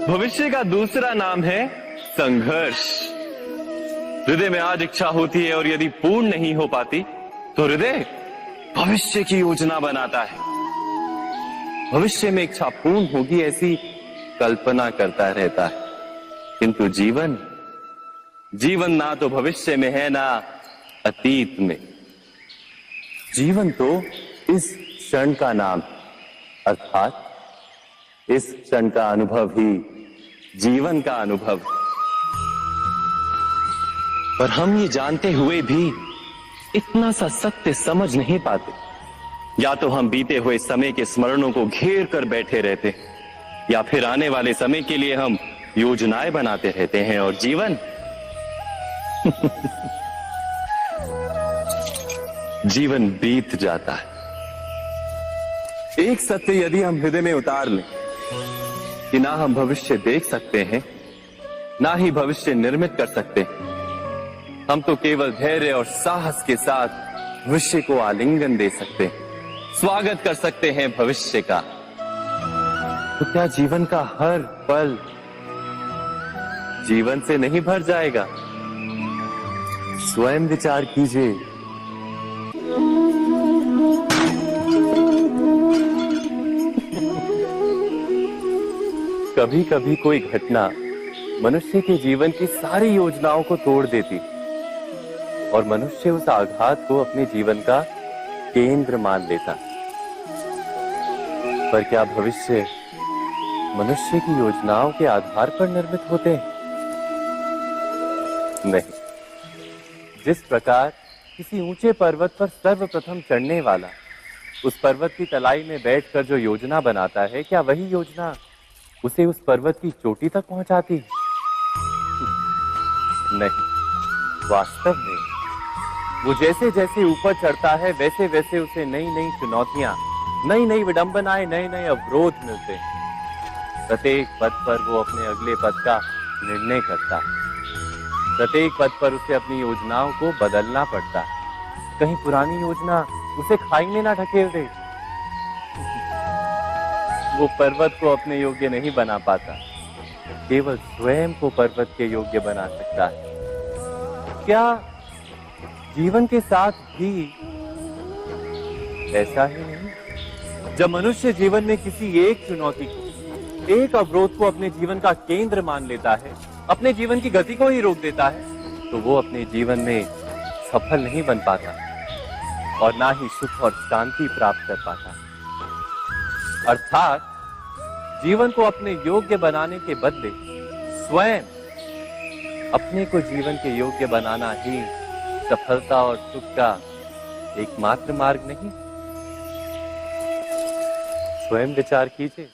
भविष्य का दूसरा नाम है संघर्ष। हृदय में आज इच्छा होती है और यदि पूर्ण नहीं हो पाती तो हृदय भविष्य की योजना बनाता है। भविष्य में इच्छा पूर्ण होगी ऐसी कल्पना करता रहता है, किंतु जीवन ना तो भविष्य में है ना अतीत में। जीवन तो इस क्षण का नाम, अर्थात इस क्षण का अनुभव ही जीवन का अनुभव। पर हम ये जानते हुए भी इतना सा सत्य समझ नहीं पाते। या तो हम बीते हुए समय के स्मरणों को घेर कर बैठे रहते, या फिर आने वाले समय के लिए हम योजनाएं बनाते रहते हैं और जीवन जीवन बीत जाता है। एक सत्य यदि हम हृदय में उतार लें कि ना हम भविष्य देख सकते हैं, ना ही भविष्य निर्मित कर सकते हैं, हम तो केवल धैर्य और साहस के साथ भविष्य को आलिंगन दे सकते हैं, स्वागत कर सकते हैं भविष्य का। तो क्या जीवन का हर पल जीवन से नहीं भर जाएगा? स्वयं विचार कीजिए। कभी कभी कोई घटना मनुष्य के जीवन की सारी योजनाओं को तोड़ देती और मनुष्य उस आघात को अपने जीवन का केंद्र मान लेता। पर क्या भविष्य मनुष्य की योजनाओं के आधार पर निर्मित होते हैं? नहीं। जिस प्रकार किसी ऊंचे पर्वत पर सर्वप्रथम चढ़ने वाला उस पर्वत की तलाई में बैठकर जो योजना बनाता है, क्या वही योजना उसे उस पर्वत की चोटी तक पहुंचाती है? नहीं। वास्तव में वो जैसे जैसे ऊपर चढ़ता है वैसे वैसे उसे नई नई चुनौतियां, नई नई विडंबनाएं, नए नए अवरोध मिलते हैं। प्रत्येक पद पर वो अपने अगले पद का निर्णय करता है। प्रत्येक पद पर उसे अपनी योजनाओं को बदलना पड़ता है। कहीं पुरानी योजना उसे खाई में ना ढकेल दे। वो पर्वत को अपने योग्य नहीं बना पाता, केवल स्वयं को पर्वत के योग्य बना सकता है। क्या जीवन के साथ भी ऐसा ही नहीं? जब मनुष्य जीवन में किसी एक चुनौती को, एक अवरोध को अपने जीवन का केंद्र मान लेता है, अपने जीवन की गति को ही रोक देता है, तो वो अपने जीवन में सफल नहीं बन पाता और ना ही सुख और शांति प्राप्त कर पाता। अर्थात जीवन को अपने योग्य बनाने के बदले स्वयं अपने को जीवन के योग्य बनाना ही सफलता और सुख का एकमात्र मार्ग नहीं? स्वयं विचार कीजिए।